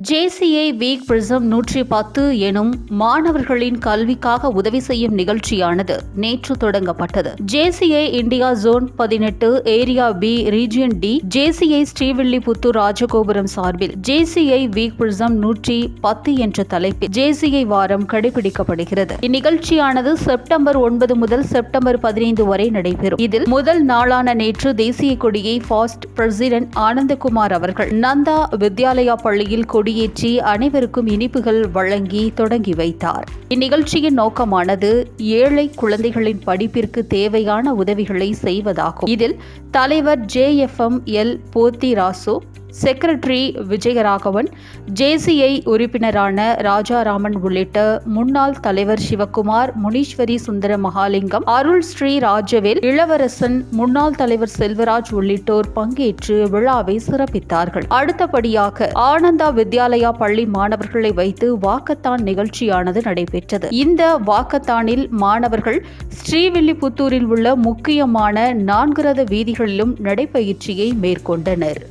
JCI week prism 110 எனும் மாணவர்களின் கல்விக்காக உதவி செய்யும் நிகழ்ச்சியானது நேற்று தொடங்கப்பட்டது. JCI India zone 18 area B region D JCI Srivilliputhur Rajagopuram சார்பில் JCI வீக் பிரிசம் 110 என்ற தலைப்பில் JCI வாரம் கடைபிடிக்கப்படுகிறது. இந்நிகழ்ச்சியானது செப்டம்பர் 9 முதல் செப்டம்பர் 15 வரை நடைபெறும். இதில் முதல் நாளான நேற்று தேசிய கொடியை பாஸ்ட் பிரசிடென்ட் ஆனந்தகுமார் அவர்கள் நந்தா வித்யாலயா பள்ளியில் கொடியேற்றி அனைவருக்கும் இனிப்புகள் வழங்கி தொடங்கி வைத்தார். இந்நிகழ்ச்சியின் நோக்கமானது ஏழை குழந்தைகளின் படிப்பிற்கு தேவையான உதவிகளை செய்வதாகும். இதில் தலைவர் JFM போத்திராசு, செக்ரட்டரி விஜயராகவன், JCI உறுப்பினரான ராஜாராமன் உள்ளிட்ட முன்னாள் தலைவர் சிவகுமார், முனீஸ்வரி சுந்தர மகாலிங்கம், அருள் ஸ்ரீ ராஜவேல், இளவரசன், முன்னாள் தலைவர் செல்வராஜ் உள்ளிட்டோர் பங்கேற்று விழாவை சிறப்பித்தார்கள். அடுத்தபடியாக ஆனந்தா வித்யாலயா பள்ளி மாணவர்களை வைத்து வாக்கத்தான் நிகழ்ச்சியானது நடைபெற்றது. இந்த வாக்கத்தானில் மாணவர்கள் ஸ்ரீவில்லிபுத்தூரில் உள்ள முக்கியமான 4 ரத வீதிகளிலும் நடைபயிற்சியை மேற்கொண்டனர்.